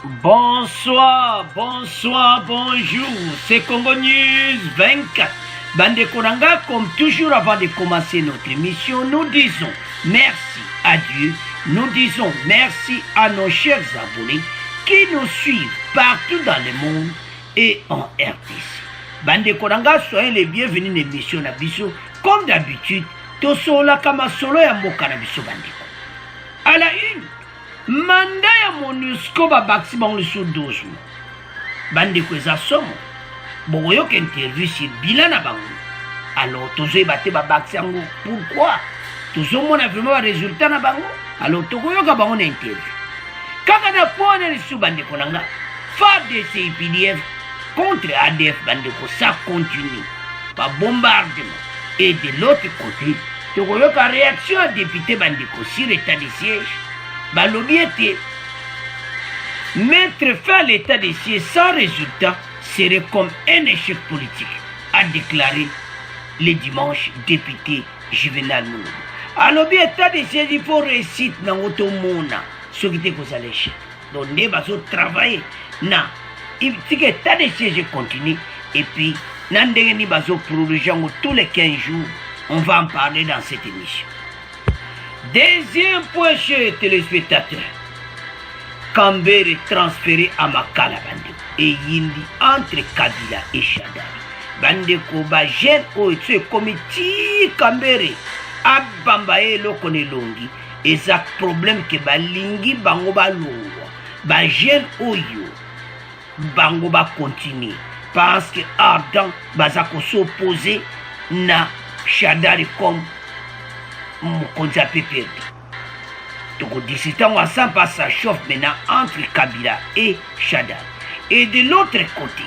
Bonsoir, bonsoir, bonjour, c'est Congo News 24. Bande Konanga, comme toujours avant de commencer notre émission, nous disons merci à Dieu, nous disons merci à nos chers abonnés qui nous suivent partout dans le monde et en RDC. Bande Konanga, soyez les bienvenus dans l'émission Nabiso. Comme d'habitude, Tosola Kamasolo ya Moka Nabiso Bandeko. À la une, manda ya MONUSCO babakisi bango lisu 12 mois. Bandeko eza somo bokoyoka interview sur bilan na bango. Alors tozoyeba te babakisi yango pourquoi tozomona vraiment baresultat na bango. Alors tokoyoka bango na interview kaka na pona lisu bandeko nanga FARDC UPDF contre ADF bandeko, ça continue par bombardement. Et de l'autre côté tokoyoka réaction à député bandeko sur l'état de siège. Balobi était mettre fin à l'état de siège sans résultat serait comme un échec politique, a déclaré le dimanche député Juvenal Mounou. Alors bien état de siège il faut réussir dans votre monde ce qui était cause à l'échec. Donc nous devons travailler na il dit que état de siège continue et puis nous devons prolonger tous les 15 jours. On va en parler dans cette émission. Deuxième point chez téléspectateurs, Kambere est transféré à Makala Bandeko et Yindi entre Kabila et Shadari. Bandeko ba jeune oyo comité Kambere abambaye lokone longi et ça problème que balingi bango balongwa ba jeune oyo bango ba continuer parce que ardent bazako s'opposer na Shadari comme Mokonzi a perdu. Donc, discuter ensemble, ça chauffe maintenant entre Kabila et Shadari. Et de l'autre côté,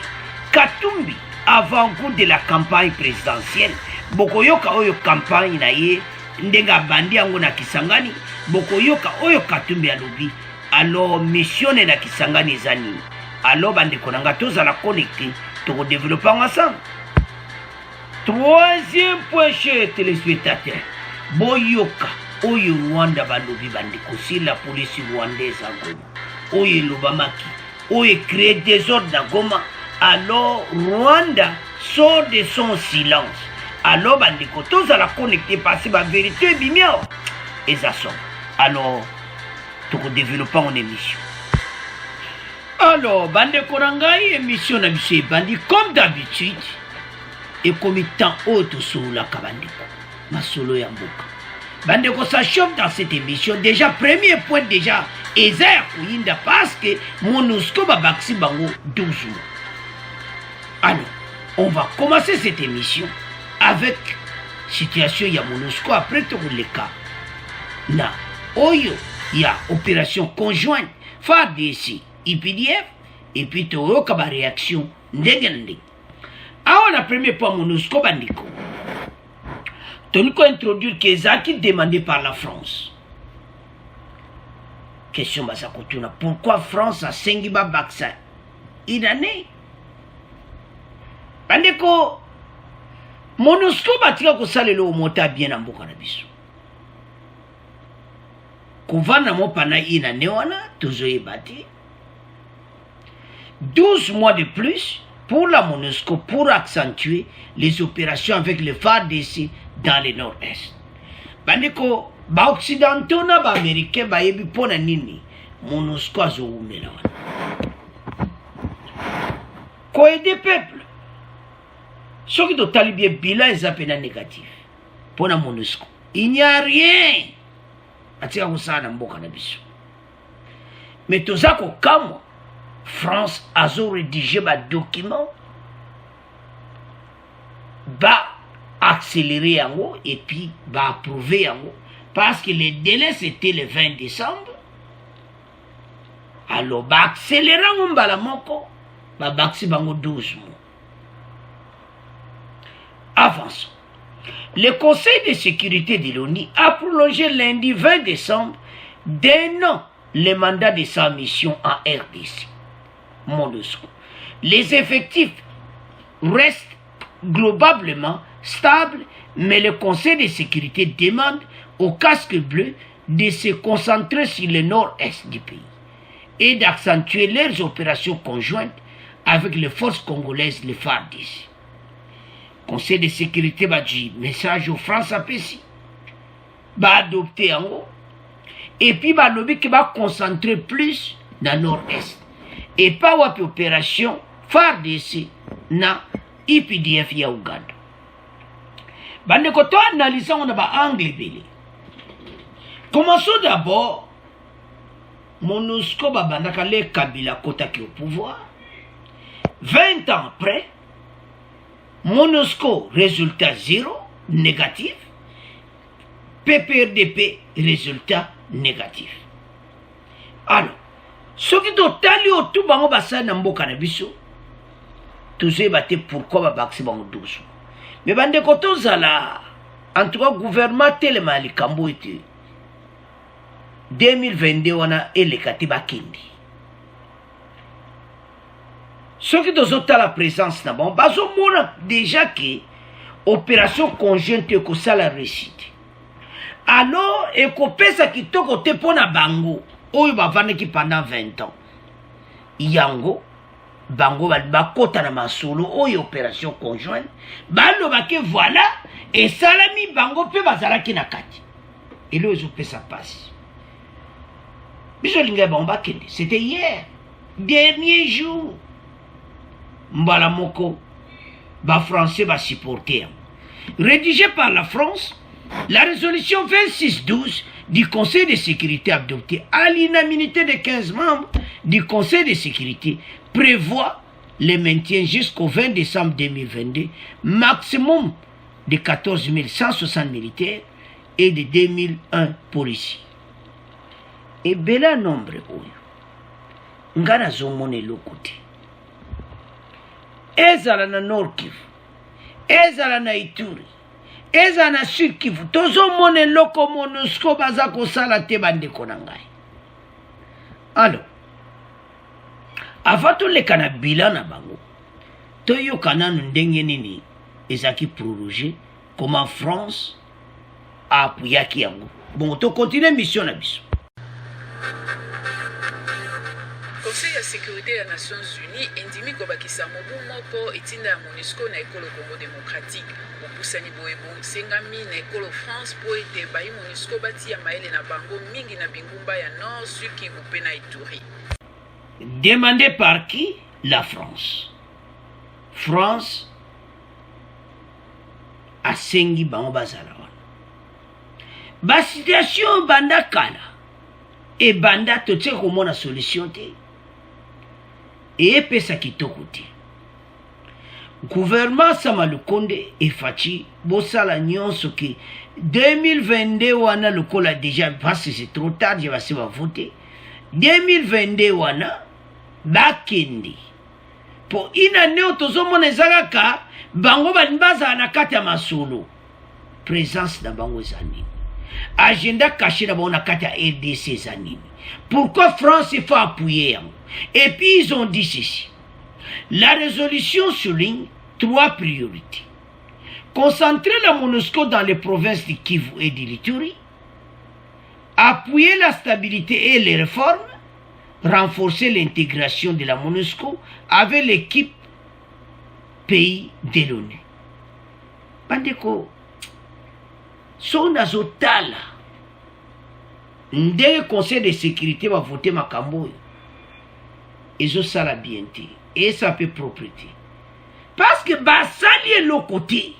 Katumbi, avant-goût de la campagne présidentielle, Bokoyoka Oyo campagne na ye, Ndenga Bandi Ango na Kisangani, Bokoyoka Oyo Katumbi alobi, alors mission na Kisangani Zani. Alors, Bande Konanga, tous à la connecter, pour développer ensemble. Troisième point chez téléspectateurs. Boyoka oyo Rwanda balobi bandeko si la police rwandaise à Goma oyo lobamaki oyo crée désordre à Goma. Alors Rwanda sort de son silence. Alors bandeko tous à la connecter parce que la vérité bimia et ça sort. Alors tout développer en émission. Alors bandeko rangai émission na biso bandi comme d'habitude et comme temps autre sur la kabandeko masolo ya mboka. Bandeko ça chauffe dans cette émission. Déjà premier point déjà Ezer Kuyinda parce que MONUSCO babakisi bango 12 mois. Alors, on va commencer cette émission avec situation ya MONUSCO après tout le cas. Na oyo ya opération conjointe FARDC UPDF et puis toyoka ba réaction ndenge ndenge. Alors la première point MONUSCO bandeko. Nous allons introduire Kezaki demandé par la France. Question Basakotuna. Pourquoi France a Sengiba Baksa Idane? Bandeko MONUSCO batika ko salelo mota bien na mboka na biso. Kovana mo pana ina newana tozoyebati. 12 mois de plus pour la MONUSCO pour accentuer les opérations avec les FARDC dans le nord-est. Bandeko ba occidentaux na ba américains ba yebi pona nini MONUSCO azoumela wana. Ko aider peuple. Ce qui do talibie bilan est appelé négatif. Pona MONUSCO. Il n'y a rien. Atika kusana mboka na biso. Mais tozako kamwa France a rédigé un document va accélérer en haut et puis va approuver en haut parce que le délai c'était le 20 décembre. Alors va accélérer en balamoko va baxi bango 12 mois. Avançons. Le Conseil de sécurité de l'ONU a prolongé lundi 20 décembre d'un an le mandat de sa mission en RDC. MONUSCO. Les effectifs restent globalement stables, mais le Conseil de sécurité demande aux casques bleus de se concentrer sur le nord-est du pays. et d'accentuer leurs opérations conjointes avec les forces congolaises, les FARDC. Conseil de sécurité va dire message aux France APC, va adopter en haut, et puis va lobby qui va concentrer plus dans nord-est, et pas wapi opération FARDC na IPDF ya Uganda. Bande ko to analyse on ba angle belé. Commençons d'abord MONUSCO babandaka le Kabila kotaki au pouvoir. 20 ans après, MONUSCO résultat zéro, négatif. PPRDP résultat négatif. Alors, ce qui totali au tout bango basa na mboka na biso, tout ça bate pourquoi babakse bango douce. Mais bande koto zala, en tout cas gouvernement tellement likambo était 2022 wana elekati bakindi. Ce qui doit être la présence na bon, bazo mona déjà que opération conjointe ko sala réussite. Alors et ko pesa kitoko te pona bango, oyo bavandaki pendant 20 ans. Yango bango ba kota na masolo oyo opération conjointe, balo bake voilà et salami bango pe bazalaki na kati. Et là ils pesa passe. C'était hier, dernier jour. Mbala moko, ba français va supporter. Rédigé par la France, la résolution 2612 du Conseil de sécurité adoptée à l'unanimité de 15 membres du Conseil de sécurité prévoit le maintien jusqu'au 20 décembre 2022 maximum de 14 160 militaires et de 2001 policiers. Et bela nombre oyo ngana zomone lokote ezala na Nord Kivu, ezala na Ituri, ezala na Sud Kivu, tozomone loko MONUSCO baza kosala te bandeko na ngai. Alors avant toleka na bilan na bango toyokana ndenge nini ezaki prorogé, comment France a appuyaki yango. Bon, to continue mission na biso. Conseil de sécurité des Nations Unies indimi kobakisa mobu moko etinda ya MONUSCO na ekolo Congo démocratique. Bopusani boyebo sengami na ekolo France po ete bayi MONUSCO bati ya maele na bango mingi na bingumba ya Nord, Sud Kivu pe na Ituri. Demandé par qui? La France. France a sengi bango bazala wana. Ba situation banda kala et banda totie komona solution te. Et pesa kitoko te. Gouvernement Sama Lukonde et Fachi bosala nyonso ke 2022 wana lokola déjà parce que c'est trop tard, je vais voter. 2022 wana bakende. Pour une année tozomona ezalaka bango balimbaza na kati ya masolo. Présence na bango zanini. Agenda caché na bango na kati ya RDC zanini. Pourquoi France il faut appuyer? Et puis ils ont dit ceci. La résolution souligne 3 priorités. Concentrer la MONUSCO dans les provinces de Kivu et de l'Ituri, appuyer la stabilité et les réformes, renforcer l'intégration de la MONUSCO avec l'équipe pays de l'ONU. Bandeko, son azotala, ndenge conseil de sécurité va voter makambo, ils ont ça la bienté et ça peut propriété. Parce que basali est le côté.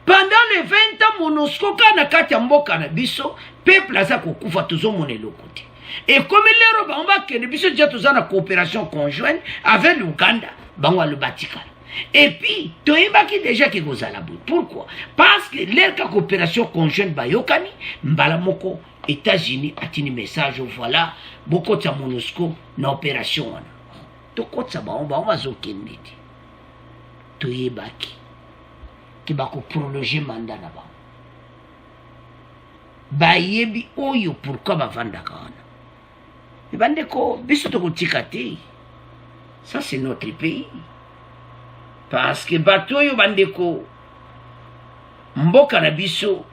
Pendant les 20 ans, MONUSCO kana kati ya mboka na biso, peuple aza kokufa tozo mone le côté. Et comme les roba on va que ne biso déjà toza na coopération conjointe avec l'Ouganda, bango le Vatican. Et puis, toyeba ki déjà ki kozala boy. Pourquoi? Parce que leur coopération conjointe bayokani, mbala moko États-Unis atini message voilà, beaucoup de MONUSCO na opération wana. Tokotsa ba on va zokende. Toyeba ki bako prolonger mandat na ba. Bayebi oyo pourquoi bavandaka wana. Bandeko biso tokotika te. Ça c'est notre pays. Parce que bato oyo bandeko mboka na biso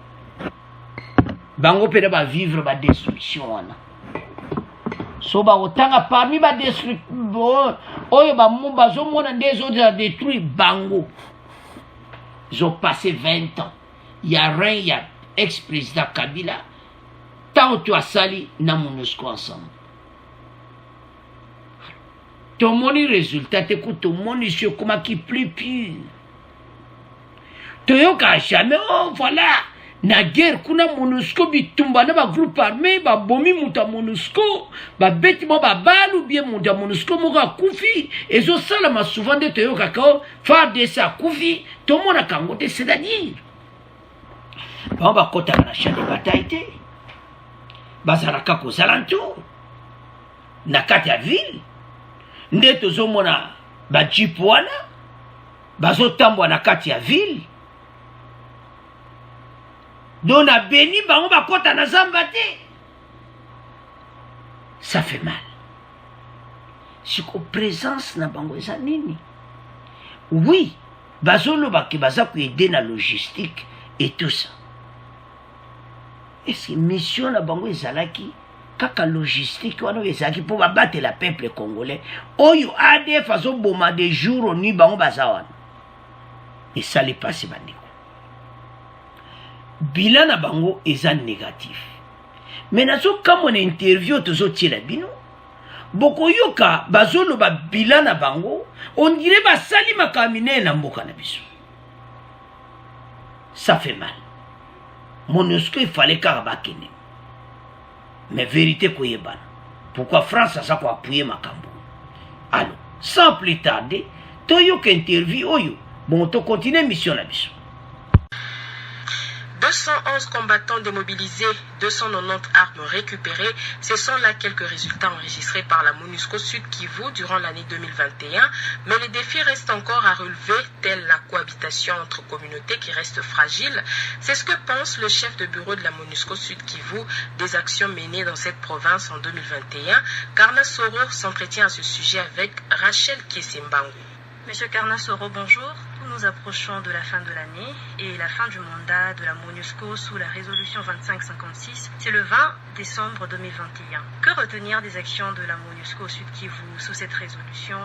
bango pena ba vivre ba destruction wana. soba otanga parmi ba destruire oyo ba mumba zo mona des autres détruit bango. Ils ont passé 20 ans. Il y a rien, il y a ex-président Kabila. Tant que tu as sali, na MONUSCO ensemble. Ton mon résultat, écoute, ton mon issue, comment qui plus pur. Toyoka jamais, oh voilà. Na guerre, kuna MONUSCO bitumba na ba groupe armé, ba bomi muta MONUSCO, ba beti mo ba balu bien muta MONUSCO moka kufi, et zo sala ma souvent de toyoka kao, fa de sa kufi, to mona kangote, c'est-à-dire. Ba on ba kota na champ de bataille. Bazalaka ko zalantour. Na kati ya ville. Nde tozo mona ba jeep wana, bazo tambwa na kati ya ville. Donc, on béni, on va compter dans Zambate. Ça fait mal. C'est qu'au présence na bango nini. Oui, bazolo baki bazaku aider na logistique et tout ça. Est-ce que mission na bango ezalaki kaka logistique wana ezalaki pour battre le peuple congolais. Oyo ADF azo boma de jour ni bango bazawana. Et ça les passe bandeko. Bilan na bango eza négatif. Mais nazo comme on interview tozo tiela bino. Boko yoka bazolo ba bilan na bango, on dirait ba sali makamine na mboka na biso. Ça fait mal. MONUSCO il fallait karabakene. Mais vérité koyebana. Pourquoi France a ça pour appuyer makambo? Alors, sans plus tarder, toyoka interview oyo. Bon, to continue mission na biso. 211 combattants démobilisés, 290 armes récupérées, ce sont là quelques résultats enregistrés par la MONUSCO Sud Kivu durant l'année 2021, mais les défis restent encore à relever, tels la cohabitation entre communautés qui reste fragile. C'est ce que pense le chef de bureau de la MONUSCO Sud Kivu des actions menées dans cette province en 2021. Karna Soro s'entretient à ce sujet avec Rachel Kiesembangu. Monsieur Karna Soro, bonjour. Nous nous approchons de la fin de l'année et la fin du mandat de la MONUSCO sous la résolution 2556. C'est le 20 décembre 2021. Que retenir des actions de la MONUSCO Sud Kivu sous cette résolution,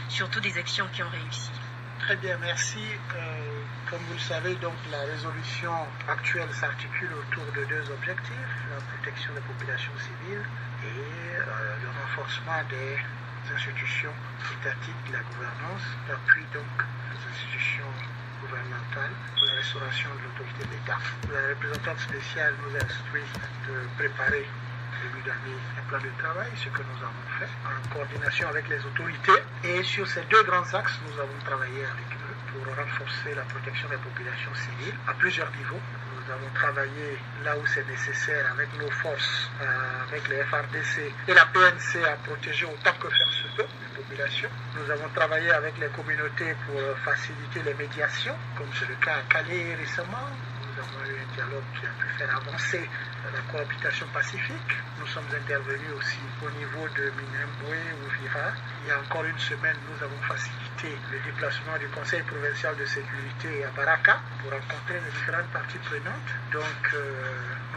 surtout des actions qui ont réussi? Très bien, merci. Comme vous le savez, donc la résolution actuelle s'articule autour de deux objectifs, la protection des populations civiles et le renforcement des institutions étatiques de la gouvernance, l'appui donc des institutions gouvernementales pour la restauration de l'autorité de l'État. La représentante spéciale nous a instruit de préparer début d'année un plan de travail, ce que nous avons fait en coordination avec les autorités. Et sur ces deux grands axes, nous avons travaillé avec eux pour renforcer la protection des populations civiles à plusieurs niveaux. Nous avons travaillé là où c'est nécessaire avec nos forces, avec les FRDC et la PNC à protéger autant que faire se peut les populations. Nous avons travaillé avec les communautés pour faciliter les médiations, comme c'est le cas à Calais récemment. Nous avons eu un dialogue qui a pu faire avancer la cohabitation pacifique. Nous sommes intervenus aussi au niveau de Minembwe ou Vira. Il y a encore une semaine, nous avons facilité le déplacement du Conseil provincial de sécurité à Baraka pour rencontrer les différentes parties prenantes. Donc,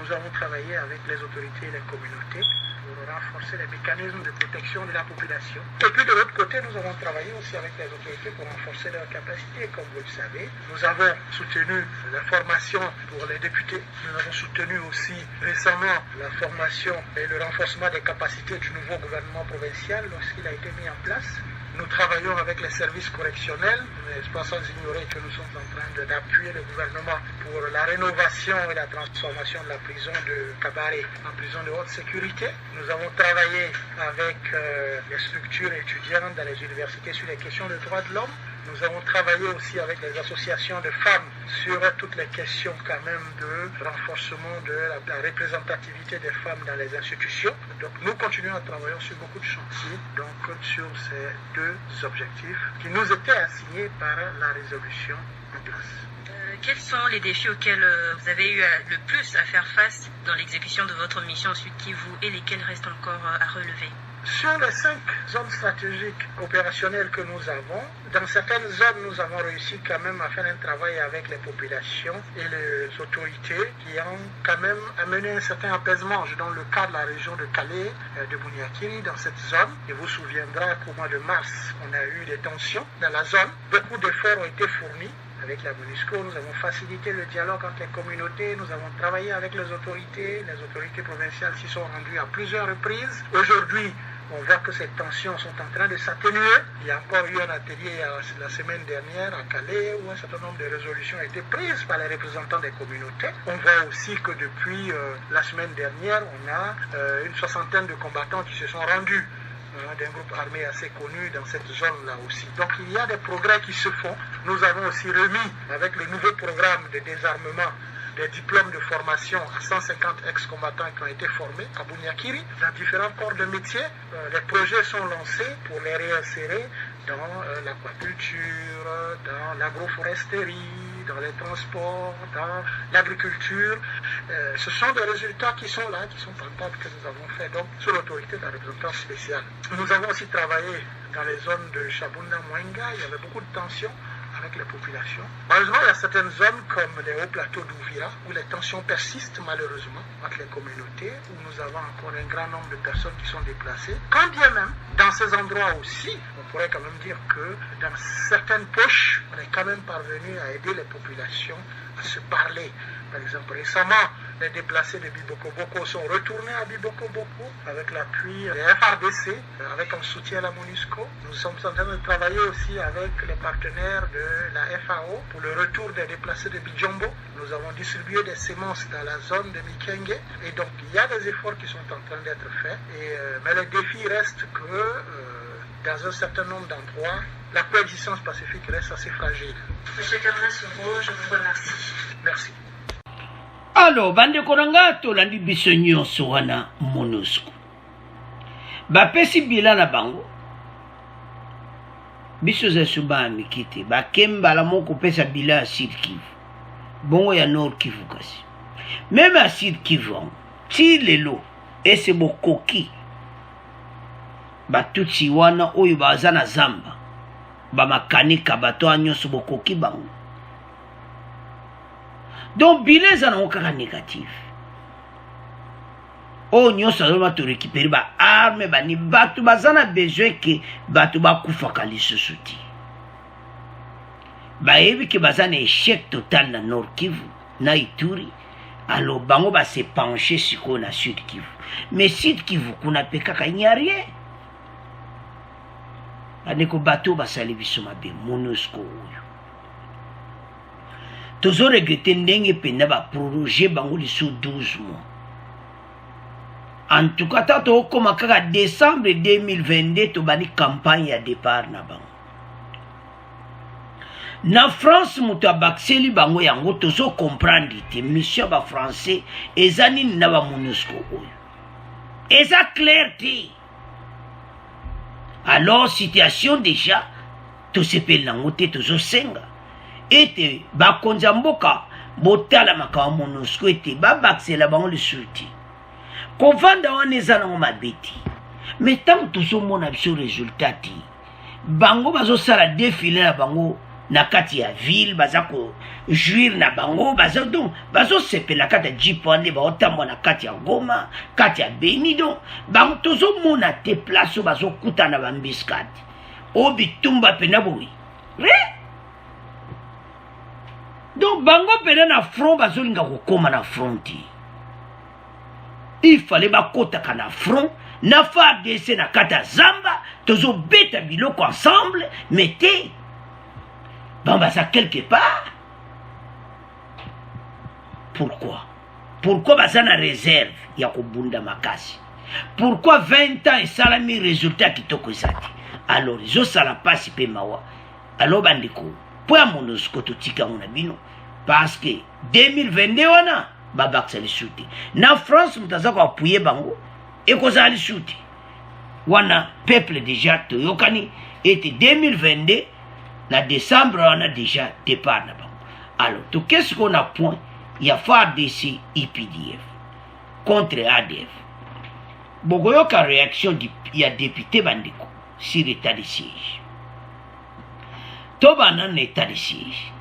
nous avons travaillé avec les autorités et les communautés pour renforcer les mécanismes de protection de la population. Et puis de l'autre côté, nous avons travaillé aussi avec les autorités pour renforcer leurs capacités. Comme vous le savez, nous avons soutenu la formation pour les députés. Nous avons soutenu aussi récemment la formation et le renforcement des capacités du nouveau gouvernement provincial lorsqu'il a été mis en place. Nous travaillons avec les services correctionnels, mais pas sans ignorer que nous sommes en train d'appuyer le gouvernement pour la rénovation et la transformation de la prison de Kabare en prison de haute sécurité. Nous avons travaillé avec les structures étudiantes dans les universités sur les questions de droits de l'homme. Nous avons travaillé aussi avec les associations de femmes sur toutes les questions quand même de renforcement de la représentativité des femmes dans les institutions. Donc nous continuons à travailler sur beaucoup de chantiers, donc sur ces deux objectifs qui nous étaient assignés par la résolution en place. Quels sont les défis auxquels vous avez eu le plus à faire face dans l'exécution de votre mission Sud Kivu et lesquels restent encore à relever? Sur les 5 zones stratégiques opérationnelles que nous avons, dans certaines zones, nous avons réussi quand même à faire un travail avec les populations et les autorités qui ont quand même amené un certain apaisement. Je donne le cas de la région de Calais, de Bouniakiri, dans cette zone. Il vous souviendra qu'au mois de mars, on a eu des tensions dans la zone. Beaucoup d'efforts ont été fournis. Avec la MONUSCO, nous avons facilité le dialogue entre les communautés, nous avons travaillé avec les autorités provinciales s'y sont rendues à plusieurs reprises. Aujourd'hui, on voit que ces tensions sont en train de s'atténuer. Il y a encore eu un atelier la semaine dernière à Calais où un certain nombre de résolutions ont été prises par les représentants des communautés. On voit aussi que depuis la semaine dernière, on a une 60aine de combattants qui se sont rendus d'un groupe armé assez connu dans cette zone-là aussi. Donc il y a des progrès qui se font. Nous avons aussi remis, avec le nouveau programme de désarmement, des diplômes de formation à 150 ex-combattants qui ont été formés à Bouniakiri, dans différents corps de métier. Les projets sont lancés pour les réinsérer dans l'aquaculture, dans l'agroforesterie, dans les transports, dans l'agriculture. Ce sont des résultats qui sont là, qui sont palpables, que nous avons fait donc sous l'autorité d'un représentant spécial. Nous avons aussi travaillé dans les zones de Chabunda-Mwenga. Il y avait beaucoup de tensions avec les populations. Malheureusement, il y a certaines zones comme les hauts plateaux d'Ouvira où les tensions persistent malheureusement entre les communautés, où nous avons encore un grand nombre de personnes qui sont déplacées. Quand bien même, dans ces endroits aussi, on pourrait quand même dire que dans certaines poches, on est quand même parvenu à aider les populations à se parler. Par exemple, récemment, les déplacés de Biboko-Boko sont retournés à Biboko-Boko avec l'appui des FRDC, avec un soutien à la MONUSCO. Nous sommes en train de travailler aussi avec les partenaires de la FAO pour le retour des déplacés de Bijombo. Nous avons distribué des semences dans la zone de Mikenge et donc il y a des efforts qui sont en train d'être faits. Mais le défi reste que dans un certain nombre d'endroits, la coexistence pacifique reste assez fragile. Monsieur Karnasoro, je vous remercie. Merci. Alors, bande konanga tolandi biso nyonso wana MONUSCO. Bapesi bila na bango. Biso za suba mikite. Bakemba la moko pesa bila Sud Kivu. Bongo ya Nord Kivu kasi. Même à Sud Kivu, ti lelo ese bokoki. Batutsi wana oyo baza na zamba. Bamakanika bato nyonso bokoki bango. Donc, bilan ça n'a aucun négatif. Oh, nous allons te récupérer ba armes, ba ni batu bazana besoin que batu ba kufa kali sosuti. Ba evi que bazana échec total na Nord Kivu, na Ituri. Alors bango ba se pencher sur na Sud Kivu. Mais Sud Kivu kuna pekaka il n'y a rien. Aneko bato ba sali biso mabe MONUSCO. Toujours regretter ndenge penda ba proroger bango sous 12 mois. En tout cas, tato koma kaka décembre 2022 to bani campagne à départ na bango. Na France muto abakseli bango yango tozo comprendre te mission ba français ezani na ba MONUSCO oyo. Eza clair te. Alors situation déjà to sepel nango te tozo senga. Ete bakonza mboka botala maka MONUSCO ete babaksela bango le sulti kovanda wana eza nango mabeti mais tant tozomona biso résultat ti bango bazosala défilé na bango na kati ya ville baza ko jouir na bango baza donc bazosepela kati ya jeep wana baotambola na kati ya Goma kati ya Beni donc bango tozomona te place oyo bazokutana bambiskade oyo bitumba pena boyi donc bango pena na front bazolinga kokoma na fronti. Il fallait bakotaka na front na FARDC na kata zamba tozo beta biloko ensemble mettez bamba ça quelque part. Pourquoi baza na réserve ya kobunda makasi? Pourquoi 20 ans et salami résultat kitoko ezati? Alors zo sala pasi pe mawa. Alors bandiko po ya MONUSCO totika ngona bino parce que 2022 wana babaksa li shuti na France mutaza ko appuyer bango e ko za li shuti wana peuple déjà to yokani était 2022 na décembre wana déjà départ na bango. Alors tout qu'est-ce qu'on a point il y a FARDC IPDF contre ADF bokoyoka réaction ya député bandeko sur l'état de siège. Toba nan état de siège.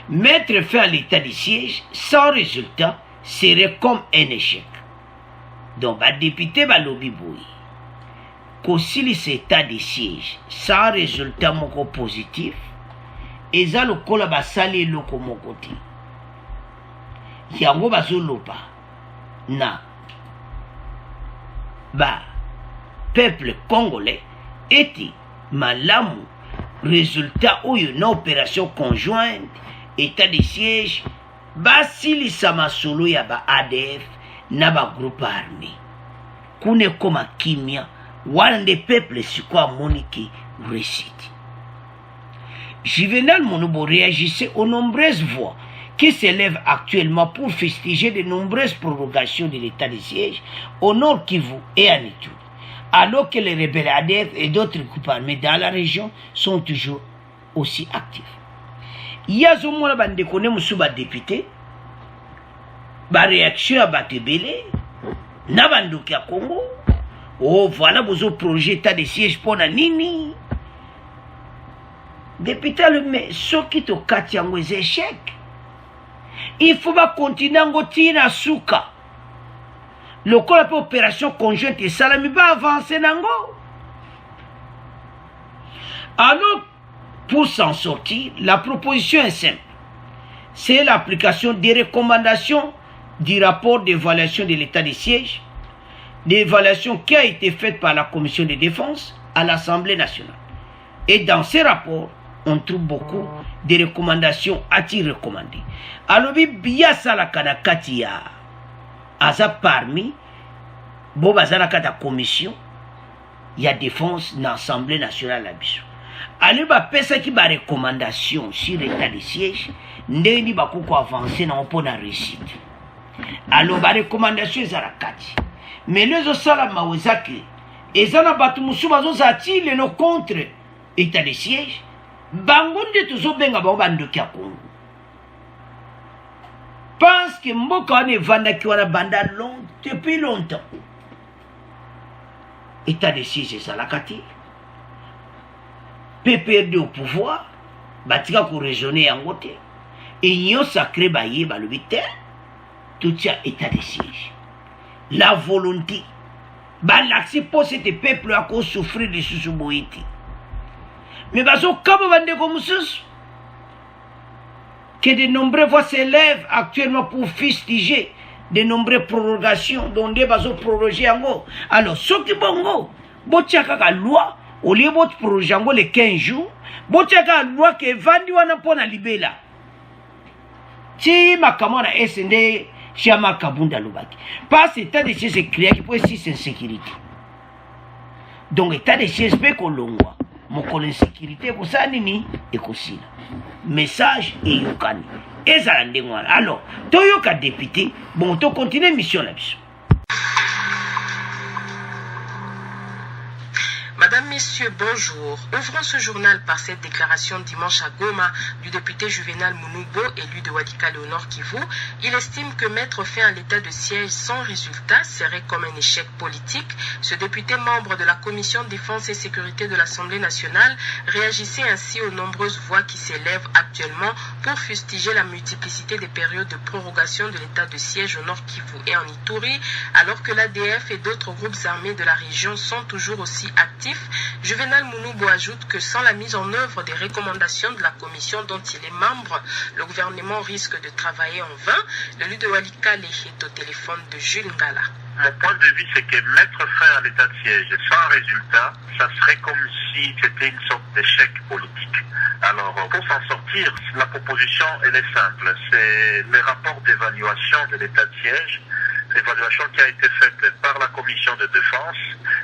Mettre fin à l'état de siège sans résultat serait comme un échec. Donc, ba député ba lobby boy. Kosilisa état de siège sans résultat moko positif, eza lokola basali eloko moko te. Yango bazoloba na ba peuple congolais eti malamu résultat oyo na opération conjointe état de siège basilisa masolo ya ba ADF na ba groupe armé kune koma kimia wana nde peuple siko amoni ki réussite. Juvenal Monubo réagissait aux nombreuses voix qui s'élèvent actuellement pour fustiger de nombreuses prorogations de l'état de siège au nord Kivu et à Ituri, alors que les rebelles ADF et d'autres groupes armés dans la région sont toujours aussi actifs. Il y a ce moment où on connaît Moussouba député, la réaction à Batebele, Nabandoki à Congo, oh voilà vos projets état de siège pour la Nini. Député le mais ce qui te casse yango les échecs. Il faut pas continuer à tina souka. Le corps de opération conjointe et salami va avancer nango. Alors, pour s'en sortir, la proposition est simple. C'est l'application des recommandations du rapport d'évaluation de l'état de siège, l'évaluation qui a été faite par la commission de défense à l'Assemblée nationale. Et dans ces rapports, on trouve beaucoup de recommandations à t'y recommander. Alors, bien ça la kanakati ya aza parmi bobaza la kata commission ya défense dans l'Assemblée nationale la biso. Alors, ba pesa ki ba recommandation sur l'état de siège, ndeni ba koko avancer na opona réussite. Alors, ba recommandation ezala kati. Mais les autres sala mawezaki ezana batu musu bazo zati le no contre état de siège. Bangonde tozobenga bango bandoki ya Congo. Parce que mboka wana evandaki wana banda depuis longtemps. État de siège ezalaka te. PPRD au pouvoir, batika ko raisonner yango te. Union sacrée baye balobi te. Tout ça état de siège. La volonté. L'accès pour ce peuple à cause souffrir de sous-boïti. Mais baso kabo bande comme que de nombreuses voix s'élèvent actuellement pour fustiger de nombreuses prorogations dont des baso proroger ango. Alors ce qui bongo, botiaka ka loi au lieu de proroger ango les 15 jours, botiaka loi que vandi wana pona libela. Ti makamona SND Chama Kabunda Lubaki. Pas état de siège créé qui peut être insécurité. Donc état de siège peut kolongwa. Mon insécurité pour ça nini et kosila. Message et yokani. Et ça l'endengwana. Alors, toyoka député, bon to continuer mission là-dessus. Madame, Messieurs, bonjour. Ouvrons ce journal par cette déclaration dimanche à Goma du député Juvenal Monubo, élu de Walikale au Nord Kivu. Il estime que mettre fin à l'état de siège sans résultat serait comme un échec politique. Ce député membre de la commission défense et sécurité de l'Assemblée nationale réagissait ainsi aux nombreuses voix qui s'élèvent actuellement pour fustiger la multiplicité des périodes de prorogation de l'état de siège au Nord Kivu et en Ituri, alors que l'ADF et d'autres groupes armés de la région sont toujours aussi actifs. Juvenal Monubo ajoute que sans la mise en œuvre des recommandations de la commission dont il est membre, le gouvernement risque de travailler en vain. L'élu de Walikale est au téléphone de Jules Ngala. Mon point de vue, c'est que mettre fin à l'état de siège sans résultat, ça serait comme si c'était une sorte d'échec politique. Alors, pour s'en sortir, la proposition, elle est simple. C'est le rapport d'évaluation de l'état de siège, l'évaluation qui a été faite par la commission de défense.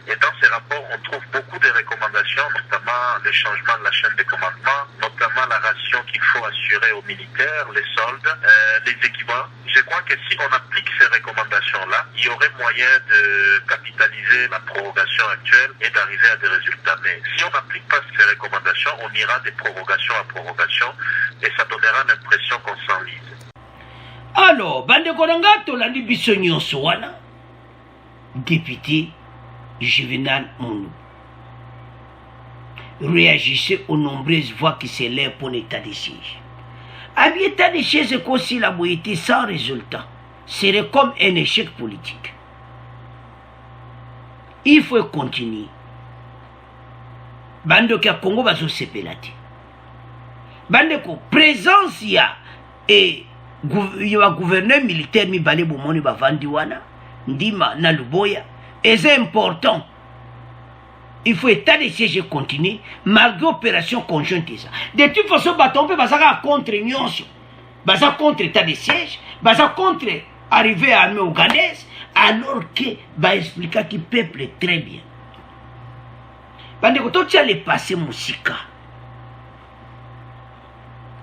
Et dans ces rapports, on trouve beaucoup de recommandations, notamment les changements de la chaîne de commandement, notamment la ration qu'il faut assurer aux militaires, les soldes, les équipements. Je crois que si on applique ces recommandations-là, il y aurait moyen de capitaliser la prorogation actuelle et d'arriver à des résultats. Mais si on n'applique pas ces recommandations, on ira de prorogation à prorogation et ça donnera l'impression qu'on s'enlise. Alors, bande konanga tolandi biso nyonso wana député Juvenal Mounoubo. Réagissez aux nombreuses voix qui s'élèvent pour l'état de siège. À l'état de siège, c'est aussi la boïté sans résultat. Serait comme un échec politique. Il faut continuer. Bande qui a Congo va se séparer. Bande ko présence ya et il y a gouverneur militaire mi balé bomoni ba vandiwana ndima na luboya et c'est important. Il faut état de siège continuer malgré opération conjointe ça. De toute façon baton peut basaka contre nyonso. Basa contre état de siège, basa contre arriver à l'armée ougandaise alors que va expliquer que peuple est très bien. Bande ko to tia le passé musika.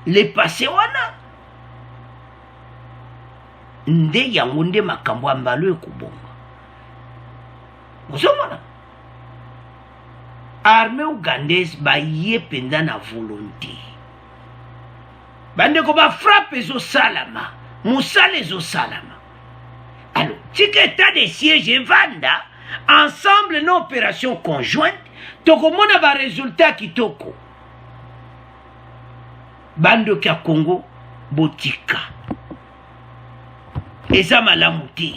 Le passé wana nde yango nde makambo ambalo ekubonga. Ozomona armée ougandaise ba ye penda na volonté. Bande ko ba frappe zo salama, musale zo salama. Alors, tika état de siège vanda ensemble nos opérations conjointes tokomona ba résultat kitoko. Bando kia Congo botika eza malamu te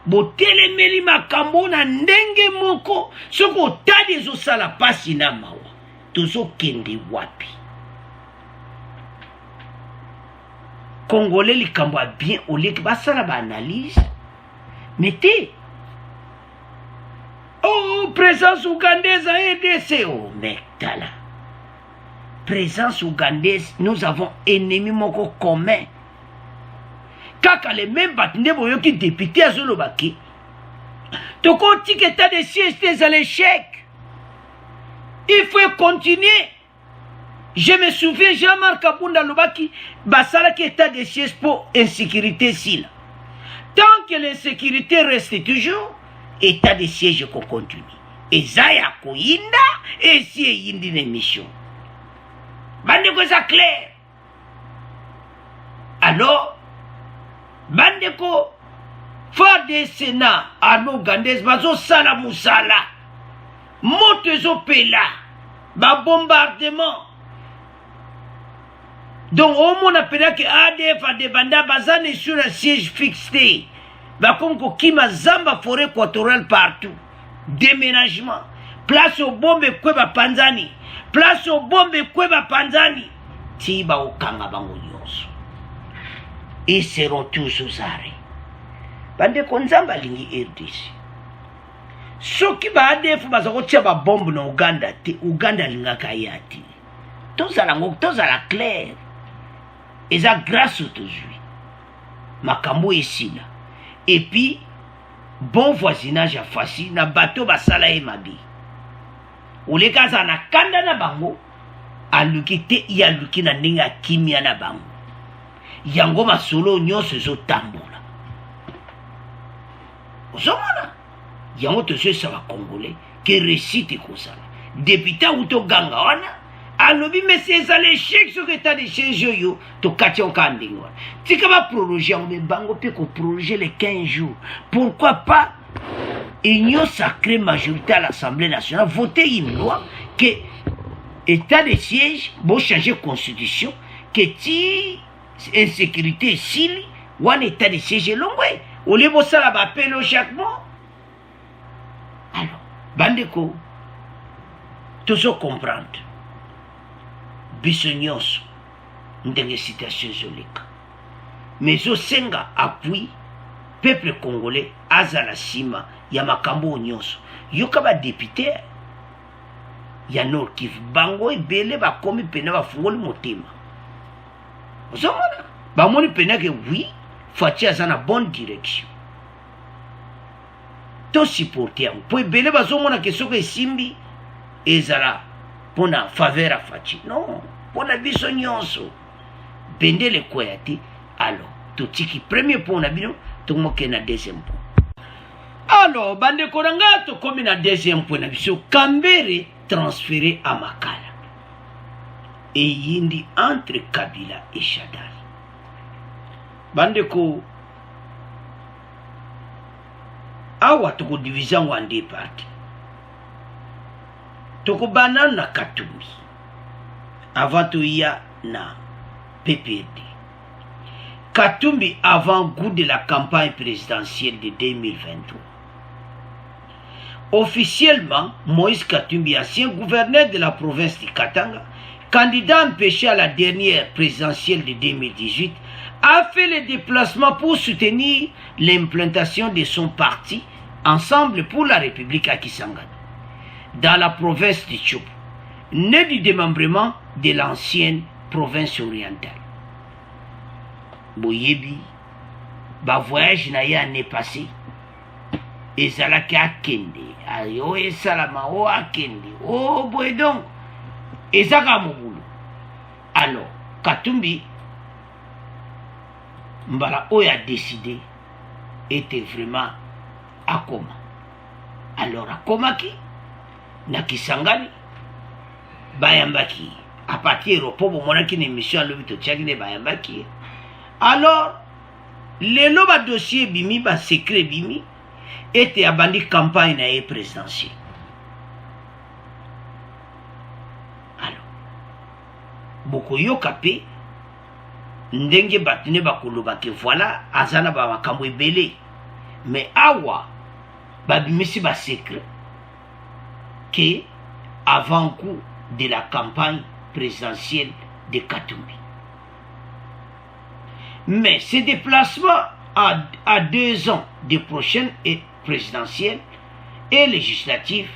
botelemeli makambo na ndenge moko soko otali ezosala pasi na mawa tozokende wapi. Congolais likambo a bien oleki basala ba analyse mais te oh présence ougandaise à EDC oh mec tala présence ougandaise, nous avons ennemis moko commun. Kaka les mêmes batinde boyo qui député à Zolobaki. Toko état de siège des à l'échec. Il faut continuer. Je me souviens, Jean-Marc Abunda Lobaki, basala qui état de siège pour insécurité si là. Tant que l'insécurité reste toujours, état de siège qu'on continue. Et Zaya Koyinda, et si yindi une mission. Bande ko ça clair. Alors, bande ko fort des Sénat armée ougandaise bazo sala musala. Moto zo pela. Ba bombardement. Donc au moins on appelle que ADF a des bandas bazane sur un siège fixé. Ba comme ko kima zamba forêt équatoriale partout. Déménagement. Place aux bombes kweba panzani. Place aux bombes kweba panzani. Tiba okanga bango nyonso. Ils seront tous aux arrêts. Bande konzamba lingi RDC. Soki ba ADF bazako tia ba bombe na Uganda te Uganda lingaka yati. Tozala clair. Eza grâce aujourd'hui. Makambo esila. Et puis bon voisinage à Fassi na bateau basala e mabi. Oleka za na kanda na bango aluki te ya luki na ndinga kimia na bango. Yango masolo nyonso zo tambola. Ozomona yango to se ba congolais que récite kosala. Député uto ganga wana alobi monsieur za l'échec sur état de chez yo to katia okandingwa. Tika ba prologer on bango pe ko prologer les 15 jours. Pourquoi pas union sacrée majorité à l'Assemblée nationale voter une loi que état de siège bon changer constitution que ti insécurité sili ou un état de siège longwe au lieu de ça la appel chaque mois. Alors bandeko tous comprendre biso nyonso ndenge situation zoleka mais au senga appui peuple congolais azala sima ya makambo nyonso yoka ba député ya Nord Kivu bango ebele ba komi pena ba fungoli motema ozomona ba moni pena que oui Fatia za na bonne direction to supporter po ebele ba zomona que soko esimbi ezala pona faveur a Fatia non pona biso nyonso bendele koyati alors to tiki premier pona bino to moke na deuxième point. Alors, bande koranga to comme na deuxième point na biso Kambere transféré à Makala. Et yindi entre Kabila et Shadari. Bande ko awa to ko division wande parti. tokobana na Katumbi avant toya na PPRD. Katumbi avant-goût de la campagne présidentielle de 2023. Officiellement, Moïse Katumbi, ancien gouverneur de la province de Katanga, candidat empêché à la dernière présidentielle de 2018, a fait le déplacement pour soutenir l'implantation de son parti Ensemble pour la République à Kisangani, dans la province de Tchopo, né du démembrement de l'ancienne province orientale. Boyebi, ba voyage na ya année passée, ezalaki akende, ayo esalama o akende, o boye donc, ezaka mobulu. Alors, Katumbi, mbala oyo a décidé, était vraiment akoma. Alors akomaki, na Kisangani, bayambaki, à partir au pauvre monaki une émission à l'hôpital Tchagine bayambaki. Alors, le loba dossier bimi, ba secret bimi, était abandi campagne na présidentielle. Alors, beaucoup yokapé, ndenge batine bakoloba ke voilà, azana ba makambo ebele. Mais awa, babimisi ba secret, que avant-coup de la campagne présidentielle de Katumbi. Mais ce déplacement à 2 ans des prochaines présidentielles et législatives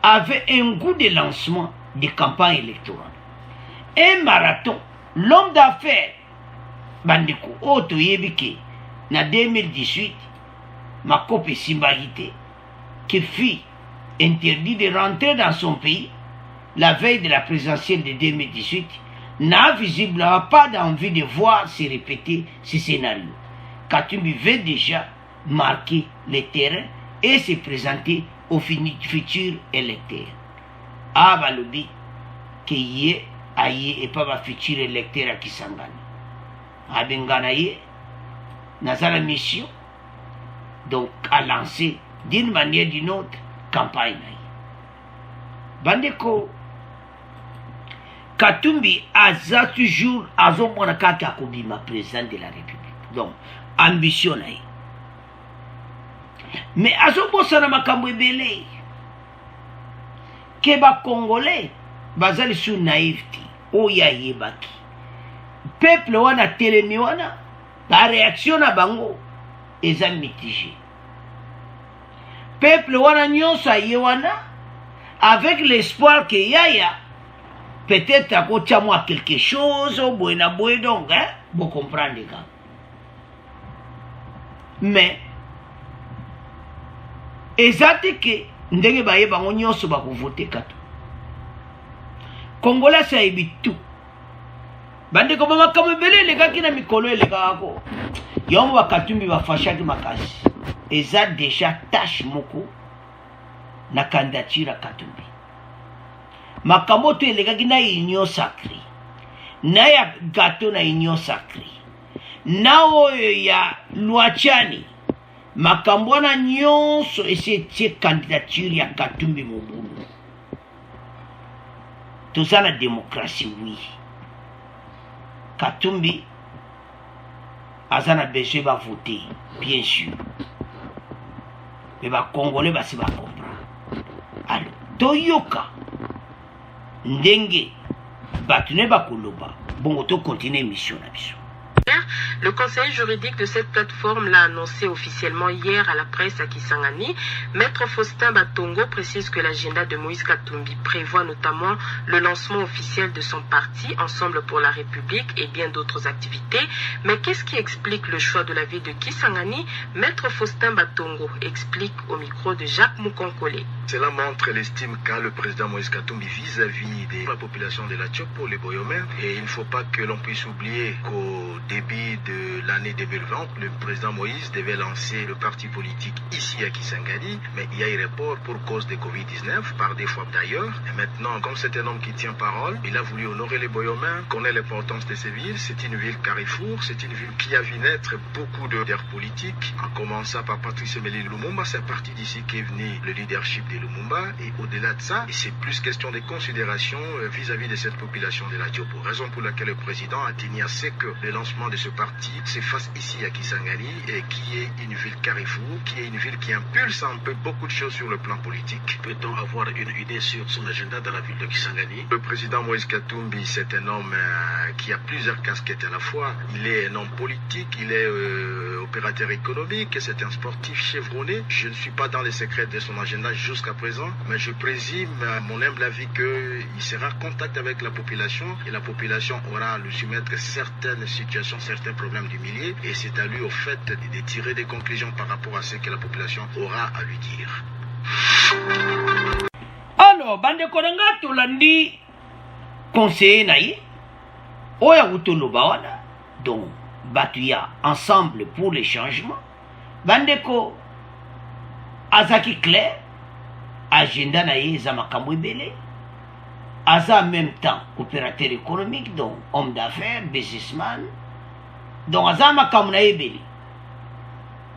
avait un goût de lancement de campagne électorale. Un marathon, l'homme d'affaires, Bandeko, Oto Yebike, na 2018, Makope Simbagite, qui fut interdit de rentrer dans son pays la veille de la présidentielle de 2018, n'a visiblement pas d'envie de voir se répéter ce scénario. Katumbi veut déjà marquer le terrain et se présenter aux futurs électeurs. Ah, balobi, que yé, aïe, et pas ma futur électeur à Kisangani. Abengana yé, n'a pas la mission, donc à lancer d'une manière ou d'une autre campagne. Bandeko, Katumbi a toujours azomona kaka kobima président de la République. Donc, ambition naï. Mais azobosana makambo ebele. Keba Congolais, bazali sous naïveté. Oya yebaki. Peuple wana telemi wana, la réaction na bango, eza mitigé. Peuple wana nyonso aye wana, avec l'espoir que yaya, peut-être à côté de moi quelque chose, donc, hein, vous comprenez, gars. Mais, exactement que, ndenge baye bango nyonso ba voter kato. Congolais ça évite tout. Bande ko mama comme belé les gars qui na mikolo les gars ko. Yombo ba Katumbi ba fashaki makasi. Eza déjà tâche moko na candidature à Katumbi. Makambo to elegaki na union sacrée. Na ya gâteau na union sacrée. Na oyo ya Luachani. Makambo na nyonso ese candidature ya Katumbi mobulu. Tout ça la démocratie oui. Katumbi azana besoin va voter bien sûr. Mais ba Congolais ba se ba comprendre. Alors toyoka ndenge batune ba koloba bongo to continuer mission na biso. Le conseil juridique de cette plateforme l'a annoncé officiellement hier à la presse à Kisangani. Maître Faustin Batongo précise que l'agenda de Moïse Katumbi prévoit notamment le lancement officiel de son parti Ensemble pour la République et bien d'autres activités. Mais qu'est-ce qui explique le choix de la ville de Kisangani? Maître Faustin Batongo explique au micro de Jacques Moukonkole. Cela montre l'estime qu'a le président Moïse Katumbi vis-à-vis de la population de la Tchopo, les Boyomènes. Et il ne faut pas que l'on puisse oublier qu'au début de l'année 2020, le président Moïse devait lancer le parti politique ici à Kisangani, mais il y a eu report pour cause de Covid-19, par des fois d'ailleurs. Et maintenant, comme c'est un homme qui tient parole, il a voulu honorer les Boyomins, connaît l'importance de ces villes. C'est une ville carrefour, c'est une ville qui a vu naître beaucoup de leaders politiques, en commençant par Patrice Emery Lumumba. C'est parti d'ici qu'est venu le leadership de Lumumba. Et au-delà de ça, c'est plus question de considération vis-à-vis de cette population de la Diopo. Raison pour laquelle le président a tenu à ce que le lancement de ce parti se fasse ici à Kisangani, et qui est une ville carrefour, qui est une ville qui impulse un peu beaucoup de choses sur le plan politique. Peut-on avoir une idée sur son agenda dans la ville de Kisangani? Le président Moïse Katumbi, c'est un homme qui a plusieurs casquettes à la fois. Il est un homme politique, il est opérateur économique, c'est un sportif chevronné. Je ne suis pas dans les secrets de son agenda jusqu'à présent, mais je présume, à mon humble avis, qu'il sera en contact avec la population, et la population aura à lui soumettre certaines situations, certains problèmes du milieu, et c'est à lui au fait de tirer des conclusions par rapport à ce que la population aura à lui dire. Alors, bande konanga tolandi conseiller naïe oya utoloba wana, donc batuya ensemble pour les changements. Bandeko azaki clair, agenda naïe za makambo ebele, aza en même temps opérateur économique, donc homme d'affaires, businessman, donc aza makambo naïe ebele.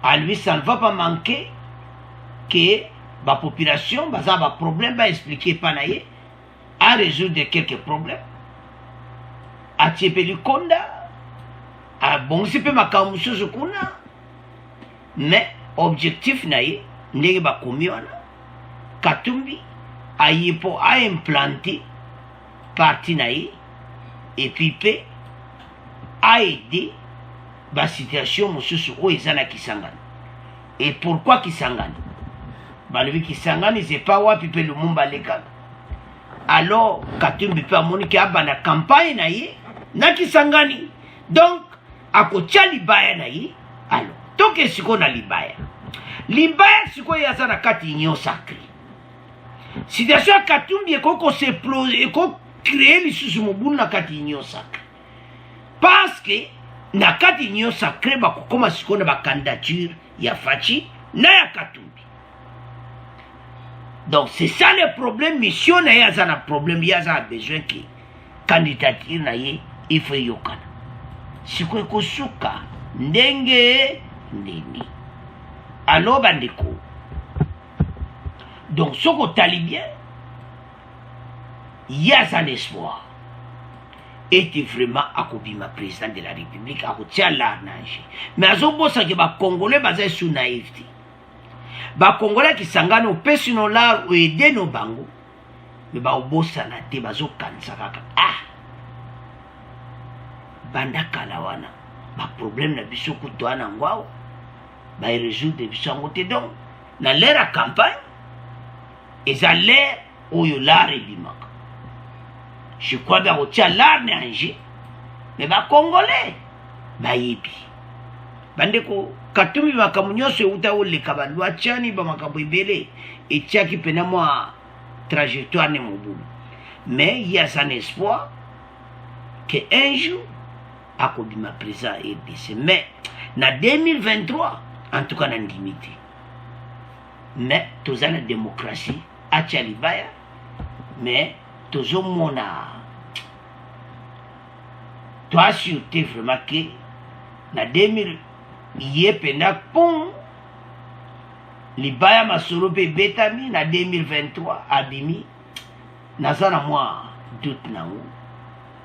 À lui, ça ne va pas manquer que la population, baza ba problème, ba expliquer panaye, à résoudre quelques problèmes. A tiepeli konda, a bon si pe makambo susu kuna, mais objectif naye, ndenge ba komiona, Katumbi, a yipo a implanté parti naye, et puis pe a aidé la situation mususu o ezana Kisangani. Et pourquoi Kisangani? Balobi Kisangani c'est pas wapi pe Lumumba lekaka. Alors Katumbi pe amoni ki abana campagne na ye na Kisangani. Donc akotia libaya na ye. Alors toke siko na libaya. Libaya siko yazana kati union sacrée. Situation Katumbi ekoko s'explose, ekoko créer lisusu mobulu na kati union sacrée. Parce que na kati union sacrée bakokoma siko na ba candidature ya Fachi na ya Katumbi. Donc c'est ça le problème. Mission na ya zana problème, ya za besoin que candidature na ye il faut yokana. Siko ekosuka ndenge ndeni. Alors bandeko. Donc ce qu'on tali bien, ya za l'espoir. Était vraiment akobima président de la République, akotia l'arnage. Mais azobosa ke ba Congolais baza sous naïveté. Ba Congolais qui sangana opesi no lar o aider no bango. Mais ba obosa na te bazo kanisa kaka. Ah. Banda kalawana. Ba problème na biso kutoana ngwao. Ba résoudre biso ngote donc. Na l'ère à campagne. Eza l'ère oyo lar ebimaka. Je crois bien que l'art n'est angé. Mais les Congolais, bayebi. Bandeko, Katumbi makamunyo se uta ole kabandu achani ba makabu ibele. Et tiaki pena moi trajectoire ne mobu. Mais il y a un espoir que un jour, akobima présent RDC. Mais, na 2023, en tout cas, na limité. Mais, tous la démocratie, achalibaya, mais, toujours mon toi sûreté vraiment que na 2000 yé pena pont libaya masoro pe betami na 2023 abimi nazana moi doute na ou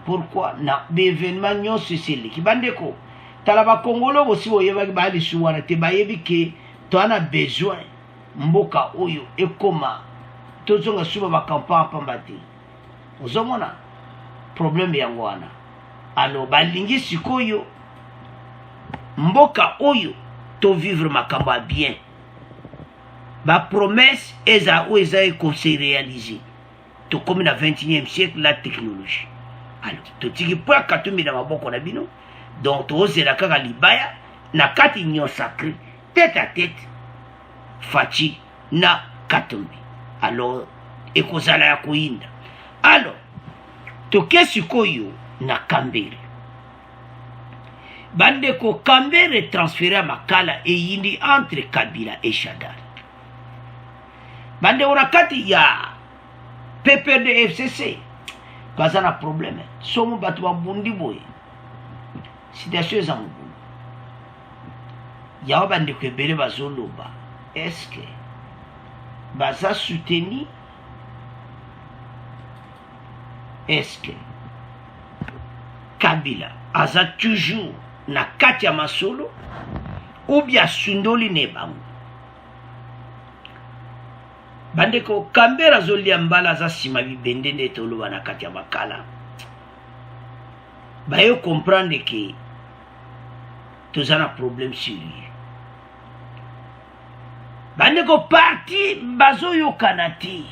pourquoi na événement nyonso sele kibandeko tala ba Congolo aussi oyeba ba lisuwana te bayebi ke to ana besoin mboka oyo ekoma tozonga suba ba campagne pambati. Ozomona problème yango wana. Alors balingi sikoyo mboka oyo to vivre makambo bien. Ba promesse eza ou eza conseil réalisé. To comme na 21e siècle la technologie. Alors to tiki pour Katumbi na maboko na bino. Donc to ozela kaka libaya na kati union sacrée tête à tête Fachi na Katumbi. Alors ekozala ya kuinda. Alors, toke sikoyo na Kambere. bandeko Kambere transféré à Makala et yindi entre Kabila et Shadari. Bandeko nakati ya PPRD FCC bazana problème. Somo batu babundi boye. Situation za mugulu. Yao bandeko ebele bazoloba. Est-ce que baza soutenu? Est-ce que Kabila aza toujours na kati ya masolo ou bien sundoli ne bango? Bandeko Kambere azolia mbala aza sima bibende nde toloba na kati ya Makala. Bayo comprendre que tozana problème sur lui. Bandeko parti bazoyo kanati.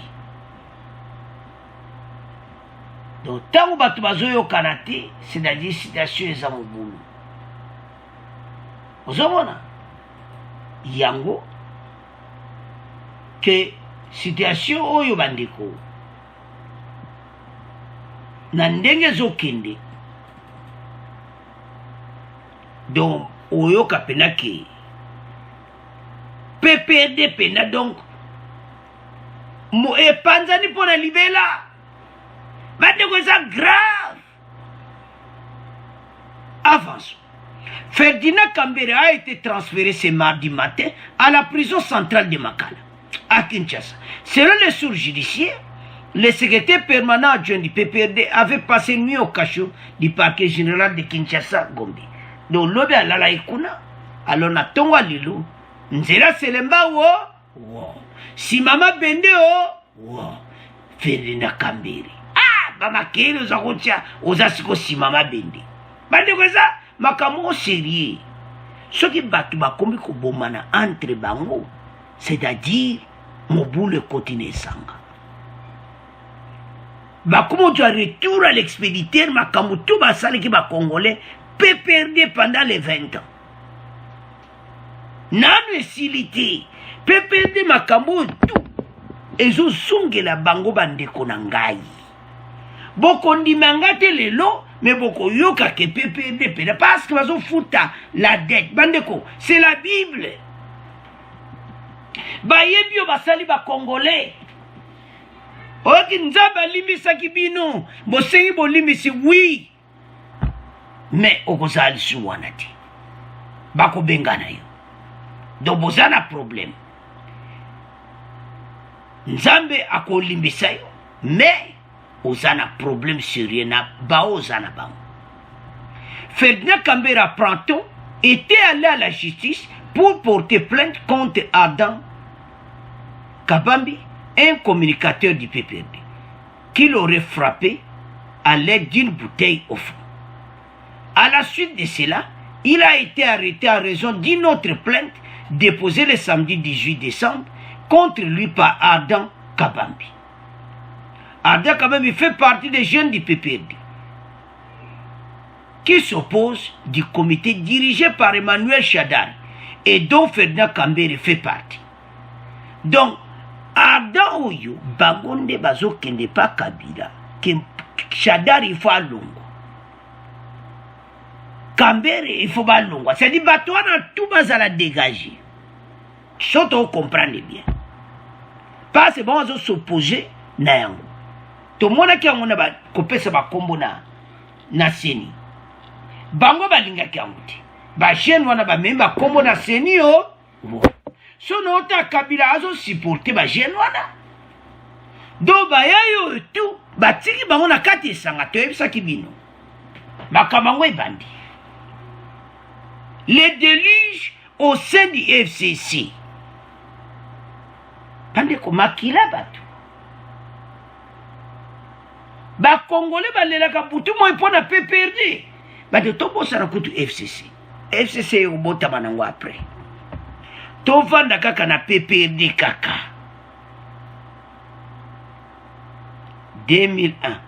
Donc tant que bazoyo kanati, c'est-à-dire situation eza mobulu. Ozomona yango que situation oyo bandeko na ndenge zokende. Donc oyo kapena ke PPRD pena donc mo epanzani pona libela bandeko eza grave. Avance. Ferdinand Kambere a été transféré ce mardi matin à la prison centrale de Makala, à Kinshasa. Selon les sources judiciaires, le secrétaire permanent adjoint du PPRD avait passé nuit au cachot du parquet général de Kinshasa, Gombe. Donc, l'obé à la ikuna, alors na tongwa lilo, nzela selemba wo, si mama bende wo, Ferdinand Kambere. Ah, mama kele ozakotia, ozasiko si mama bende. Bande kwa ça, makambo sérieux. Ce qui batu bakombi ko bomana entre bango, c'est-à-dire mobule kotine sanga. Bakomo tu retour à l'expéditeur makambo tout basale ki ba congolais peut perdre pendant les 20 ans. Nanu esilité peut perdre makambo tout. Ezo sungela bango bandeko na ngai. Boko ndimangate lelo mais beaucoup yoka ke PPRD parce que bazo futa la dette bandeko c'est la Bible. Bayebi yo basali ba congolais. Oki nzaba limbisa kibino bosengi bolimbisi oui. Mais okozali suwanati. Bako bengana yo. Donc bozana problème. Nzambe akolimbisa yo mais ozana problème sérieux na baozana bango. Ferdinand Kambere Pranton était allé à la justice pour porter plainte contre Adam Kabambi, un communicateur du PPRD, qui l'aurait frappé à l'aide d'une bouteille au fond. À la suite de cela, il a été arrêté en raison d'une autre plainte déposée le samedi 18 décembre contre lui par Adam Kabambi. Adam Kabambi fait partie des jeunes du PPRD qui s'opposent du comité dirigé par Emmanuel Shadari et dont Ferdinand Kambere fait partie. Donc, Adam Oyo, Bagonde Bazo Kende pas Kabila, Shadari il faut Longo. Kambere il faut Longo. C'est-à-dire, Batouana tout bazala dégager. Surtout, vous comprenez bien. Parce que bon, on s'opposer na yango. Tout le monde qui a un kopesa ba kombo na seni. Bango balinga ki amuti. Ba jeune wana ba memba kombo na seni yo. So nota Kabila azo supporter ba jeune wana. Do ba yayo tout ba tiki bango na kati esanga to ebisa kibino. Makamango ebandi. Les déluges au sein du FCC. Pande ko makila batu. Ba Congolais ba lela ka putu mo ipona PPRD. Ba de tobo sara kutu FCC. FCC yo bota manango après. To vanda kaka na PPRD kaka. 2001.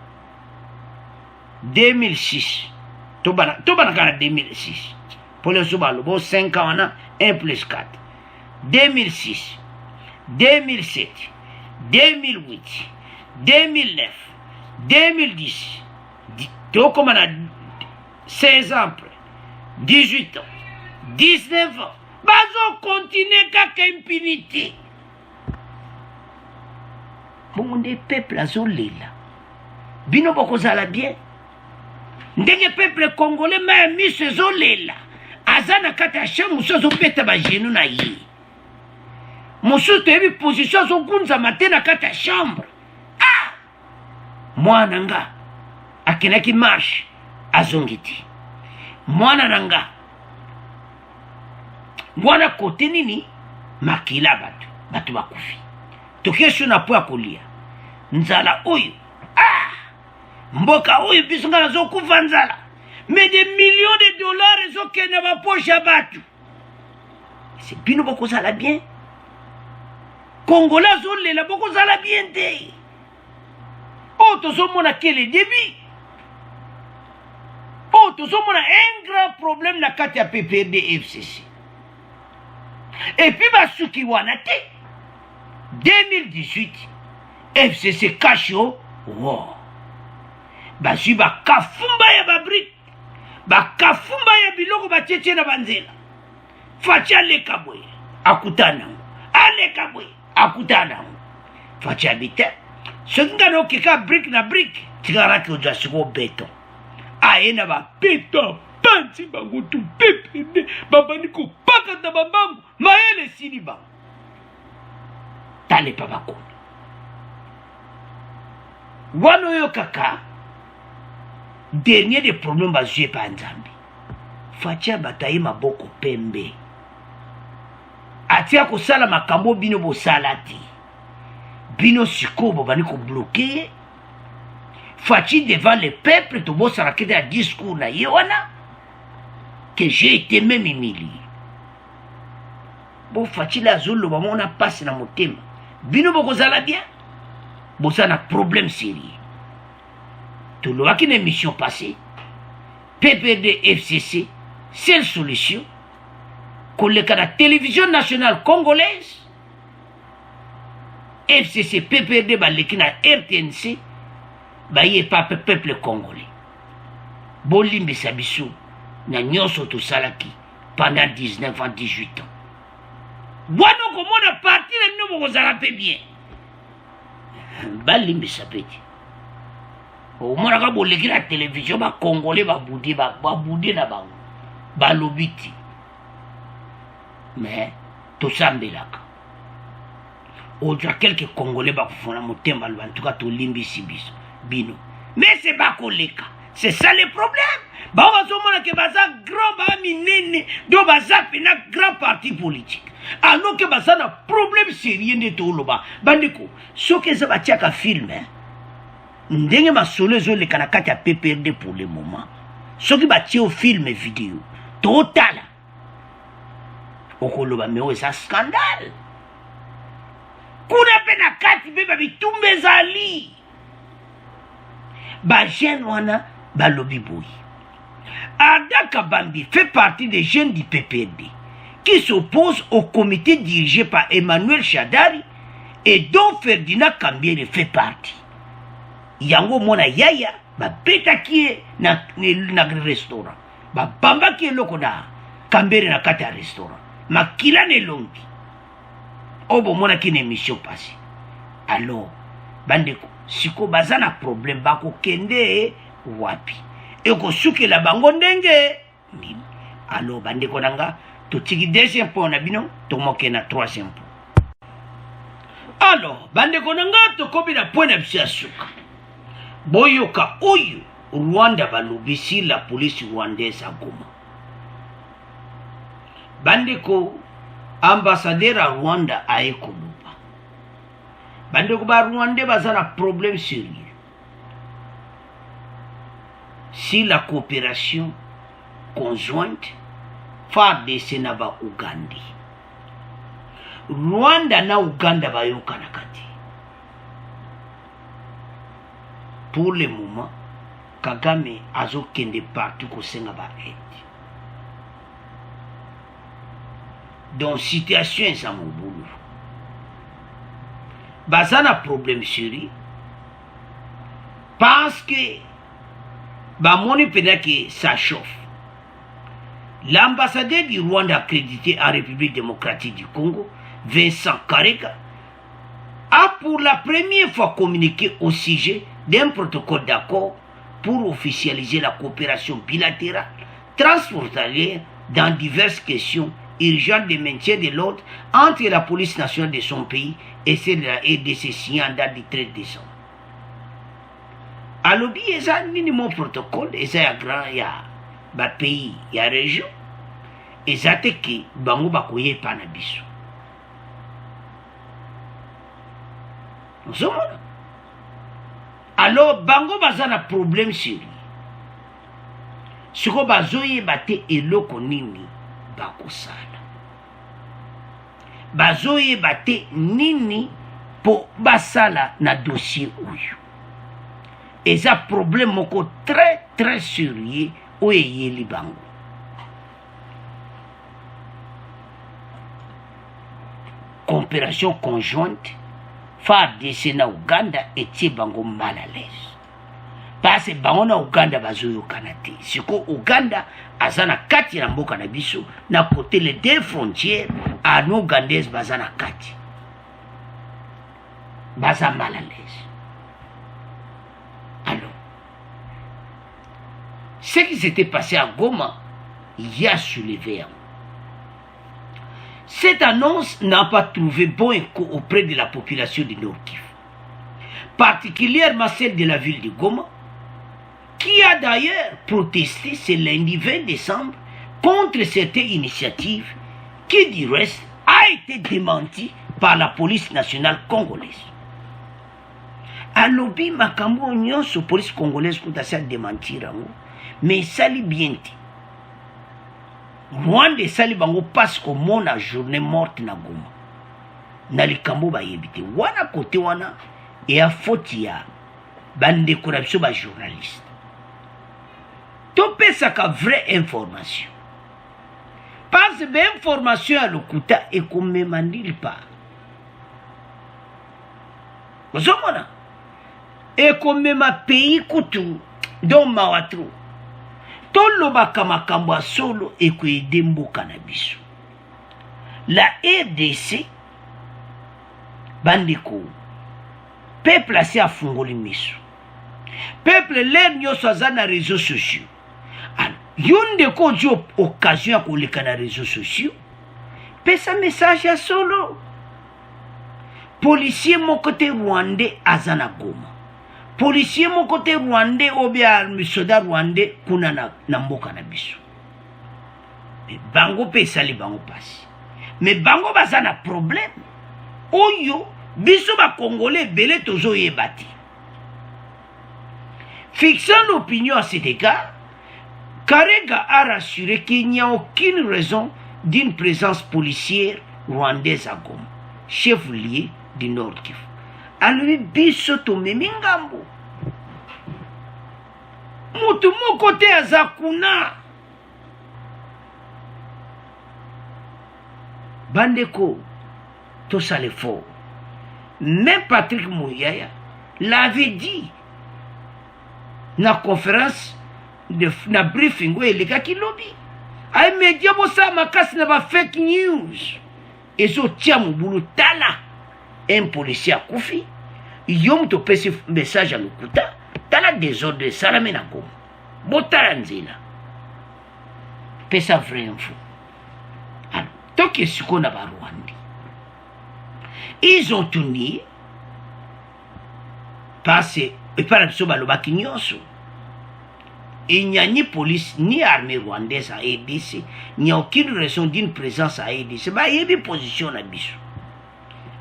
2006. To bana kana 2006. Pour le soubalo, bon 5 ans, 1 plus 4. 2006, 2007, 2008, 2009, 2010. Tu comme on a 16 ans après. 18 ans, 19 ans. Bazo continue kaka impunité. Bon, des peuples azolela. Bino bokozala bien. Ndenge peuple congolais ma mis ce zolela. Azana kata chambre so peta ba genou na yi. Mosu tebi position so kunza matena kata chambre. Ah! Mwana nga akinaki marche azongiti. Mwana nanga mwana kote nini makila batu bakufi. Tokesho na po akolia. Nzala oyo. Ah! Mboka oyo bisunga nazo kufa nzala. Mais des millions de dollars zo kena ba poche ya batu. C'est bino bokozala bien. Congolais zo lela bokozala bien te. Oh tozomona quel débit. Oh tozomona un grand problème na kati ya PPRD FCC. Et puis basuki wana te. 2018 FCC Kasho wow. Basu bakafumba ya babrik bakafumba ya biloko bacheche na banzela facha leka boye akutana aleka boye akutana facha bita sokinga no kika brick na brick tigara ki ojasiko beton aena ba beton pansi bango tu pepende babani ko pakata babangu maele sini ba tale pa bako wano yo kaka dernier des problèmes bazoué par Nzambi. Fatia bataye maboko pembe. Atia ko sala makambo bino bo salati. Bino sikobo bani ko bloquer. Fachi devant le peuple to bo sarakete à discours na yewana que j'ai été même humilié. Bo fachi la zolo ba mona passe na motema. Bino boko sala bien. Bo ça na problème sérieux. Tout le monde qui est une émission passée, PPRD FCC, seule solution, qu'on le cas de la télévision nationale congolaise, FCC, PPRD, na RTNC, y a pas peuple congolais. Bolimbe Sabiso, na nyonso to salaki, pendant 19 ans, 18 ans. Wano comment on a parti, nous vous avez bien. Balimbe Sabeti. Au moins, quand vous regardez la télévision, les Congolais vont bouder na bango, balobiti. Mais tout ça mbelaka. Au-delà quelques Congolais vont faire un temba, en tout cas tout limbi sibis, bino. Mais c'est pas koleka. C'est ça le problème. Bah on va se dire que baza grand ba minene, do baza pena grand parti politique. Alors que baza na problème sérieux de tout loba. Bandiko, ce que ça va tiaka film hein. Ndenge masolo zo le kanakati ya PPRD pour le moment. Ce qui bâtit au film et vidéo. Total. Okoloba meo eza scandale. Kuna pena kati beba bitumbe zali. Ba jeune wana ba lobi boy. Ada Kabambi fait partie des jeunes du PPRD qui s'opposent au comité dirigé par Emmanuel Shadari et dont Ferdinand Kambiele fait partie. Yango mona yaya ba beta kie na restaurant ba bamba kie loko da Kambere na kata restaurant makila ne longi obo mona ki émission passée. Alors bandeko siko bazana problème bako kende wapi eko suke la bango ndenge nini. Alors bandeko nanga to tiki deuxième point na bino to moke na troisième point. Alors bandeko nanga to kobi na point na bisiasuka boyoka oyo Rwanda balobisi la police rwandaise à Goma. Bandeko ambassadeur à Rwanda a ekoluba. Bandeko ba Rwanda bazana problème sérieux. Si la coopération conjointe FARDC na ba Uganda. Rwanda na Uganda bayoka na kati. Pour le moment, Kagame azo kende partout ko senga ba aide. Donc situation est sans boulot. Bazana problème sérieux. Parce que ba moni pena que ça chauffe. L'ambassadeur du Rwanda accrédité en République démocratique du Congo, Vincent Karega, a pour la première fois communiqué au sujet d'un protocole d'accord pour officialiser la coopération bilatérale transfrontalière dans diverses questions urgentes de maintien de l'ordre entre la police nationale de son pays et celle de la RDC signée en date du 13 décembre. Alors, il y a un minimum protocole, il y a un grand pays, il y a une région, et ça te qui bango bakoye panabiso. Nous sommes là. Alors, bango bazana problème sur lui. Ce que bazoye bate eloko nini bakosala. Bazoye bate nini po basala na dossier oyo. Et ça problème moko très très sérieux oye li bango. Coopération conjointe FARDC na Uganda etie bango mal à l'aise. Parce que bango na Uganda bazoyo kanate. Siko Uganda azana kati na mboka na biso na côté les deux frontières à nous Ugandaises bazana kati. Baza mal à l'aise. Alors, ce qui s'était passé à Goma, il y a soulevé un. Cette annonce n'a pas trouvé bon écho auprès de la population du Nord Kivu, particulièrement celle de la ville de Goma, qui a d'ailleurs protesté ce lundi 20 décembre contre certaines initiatives qui, du reste, a été démentie par la police nationale congolaise. À l'obi makambo nyonso police congolaise kutasa démentir mais sali bienti. Rwanda sali bango parce que mona journée morte na Goma. Na likambo ba yebite wana kote wana et a faute ya bande corruption ba journaliste. Topé ça ka vraie information. Parce que information à l'okuta et comme memandil pas. Vous comprenez? Et comme ma pays kutu don mawatru. Toloba kamakambo solo et que mboka na biso. La RDC bandeko peuple assez à fungoli miso. Peuple l'air nyoso na réseaux sociaux. Yonde ko jo occasion ko le kana réseaux sociaux. Pesa message à solo. Policier mon côté rwandais azana Goma. Policier mon côté rwandais ou bien misoda rwandais kuna na mboka na biso. Mais bango pesa li bango passe. Mais bango bazana problème. Oyo biso ba congolais belé tozo yebati. Fixant l'opinion à cet égard, Karega a rassuré qu'il n'y a aucune raison d'une présence policière rwandaise à Goma, chef-lieu du Nord Kivu. A lui biso to memingambo. Mutu mo côté azakuna. Bandeko, tout ça le faux. Même Patrick Mouyaya l'avait dit na conférence na briefing où les gars qui lobby. Ay média bo sa makasi na ba fake news. Ezo tia mubulu tala. Un policier a koufi. Yom to pesi message à l'okuta. Tala désordre salame na Goma. Botala nzina. Pesa vrai info. Alors, tant que ce qu'on a ba Rwanda. Ils ont tout nié. Parce que par exemple, balobaki nyonso. Il n'y a ni police ni armée rwandaise à RDC. Il n'y a aucune raison d'une présence à RDC. Bah, il y a une position à Bissou.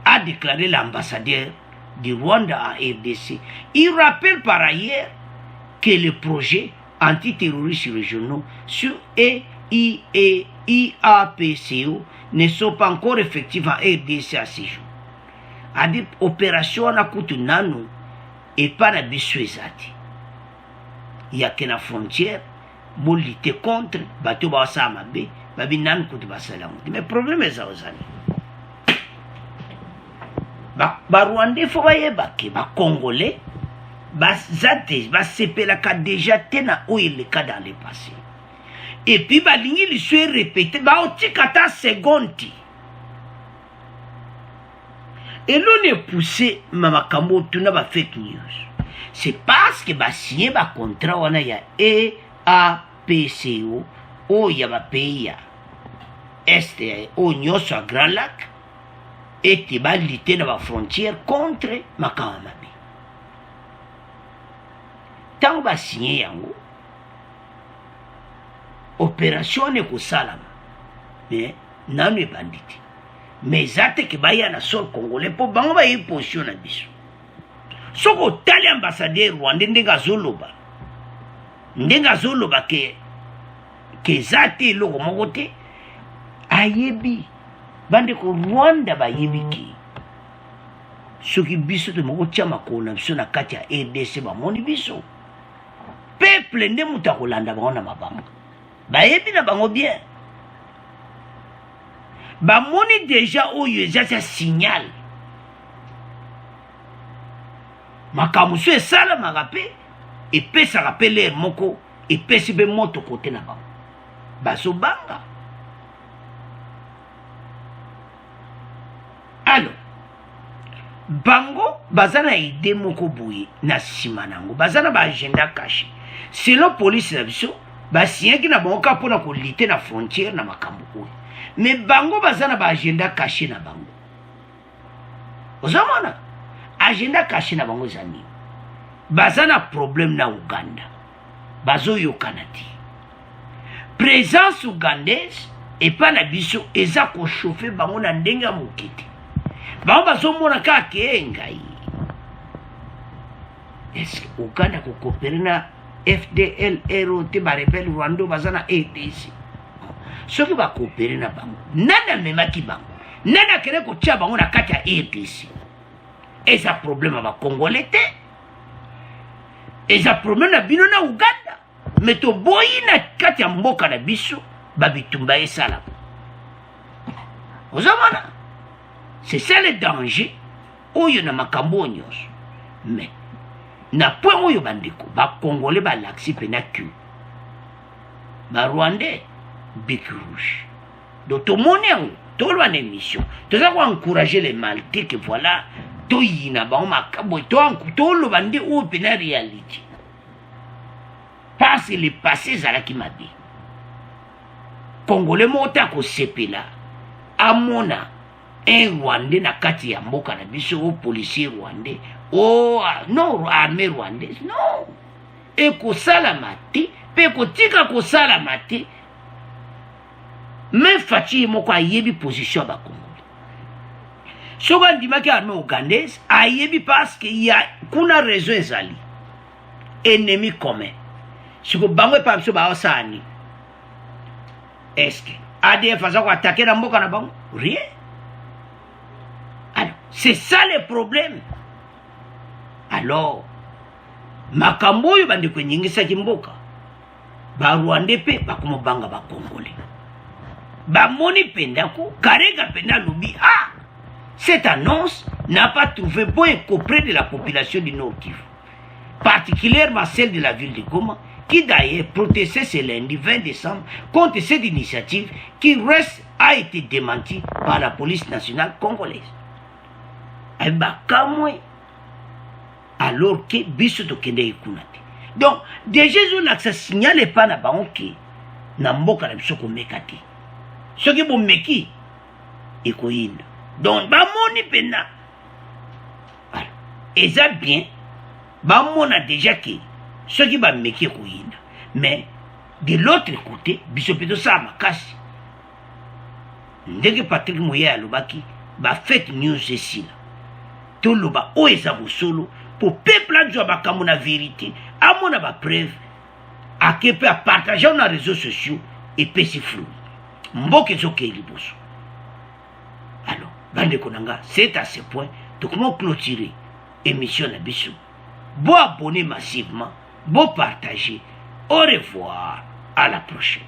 A déclaré l'ambassadeur du Rwanda à RDC. Il rappelle par ailleurs que les projets antiterroristes régionaux sur IAPCO ne sont pas encore effectifs en RDC à ce jour. A dit opération à Koutunano et pas à Bissouezati. Il n'y a qu'une frontière pour lutter contre bateau Bassamabe, Babinan Koutbasalam. Mais le problème est ça aux amis. Rwandais, il faut que les Congolais, les CPLK déjà tena où il est cas dans le passé. et puis balingi liso répété baotika ta seconde et l'on est poussé mamakambo tuna ba fake news. C'est parce que ba signé ba contrat wana ya EAPCO o ya ba pays ya este o nyoso a Grand Lac et te ba lutter na ba frontière contre makamamabe. Tant ba signé yango opération ne ko salama mais nanu e banditi mais ate ke baya na sol congolais po bango ba yi position na biso soko tali ambassadeur Rwanda ndenga zoloba ke zate loko moko te ayebi bande ko Rwanda ba yebi ki soki biso te moko tia makolo na biso na kati ya RDC bamoni biso peuple nde mutu akolanda bango na mabanga bayebi na bango bien bamoni déjà oyo eza sa signal makambo so esalamaka mpe epesaka mpe lere moko epesi mpe moto kote na bango bazobanga. Alors bango baza na ide moko boye na nsima nango baza na baagenda caché selon police na biso basinyaki na bango kaka mpona kolite na frontière na makambo oyo mais bango baza na baagenda caché na bango ozomona agenda caché na bango eza nini baza na problème na Uganda bazoyokana te présence ougandaise epa na biso eza kochauffe bango na ndenge ya moke te bango bazomona kaka ke ngai eske Uganda kokopere na FDLR te barebele Rwanda baza na ADC soki bakopere na bango nani amemaki bango nani akende kotia bango na kati ya ADC eza problème ya bakongole te eza problème na bino na Uganda me toboyi na kati ya mboka na biso babitumba esalama ozomona c'est ça le danger oyo na makambo nyonso mais na point oyo bandeko bakongole balaksi mpe na cu barwandais bic rouge donc tomoni yango tolwa na émission toza koencourager les maltais que voilà toyina bango makambo toloba nde oyo mpe na réalité parce que le passé ezalaki mabe congolais moko te akosepela amona un rwandais na kati ya mboka na biso o policier rwandais non armée rwandaise non ekosalama te mpe ekotika kosalama te même Fachi moko ayebi position ya bakongole soki andimaki armée ougandaise ayebi parce que ya kuna raison ezali ennemi commun siko bango epa biso baosala nini eske ADF aza koatake na mboka na bango rien. Alors c'est ça le problème. Alors makambo oyo bandeko enyingisaki mboka barwande mpe bakomobanga bakongole bamoni pendako karega penda lobi cette annonce n'a pas trouvé bon écho auprès de la population du Nord Kivu, particulièrement celle de la ville de Goma, qui d'ailleurs protestait ce lundi 20 décembre contre cette initiative qui reste a été démentie par la police nationale congolaise. Alors que biso to kende ikunate. Donc déjà ça signale pas na banki na mboka na biso ko mekati. Ce qui bon meki ekoyinda. Donc ba moni pena. Voilà. Et ça bien ba mona déjà que ce qui ba meki ekoyinda. Mais de l'autre côté biso peto sa makasi. Ndenge Patrick Moya alobaki ba fake news ici là. Tout le bas o eza solo pour peuple à joie comme la vérité à mon ba preuve à qui peut partager dans les réseaux sociaux et puis c'est flou mboke zoke liboso. Alors bande konanga c'est à ce point donc comment clôturer émission na biso bon abonner massivement bon partager au revoir à la prochaine.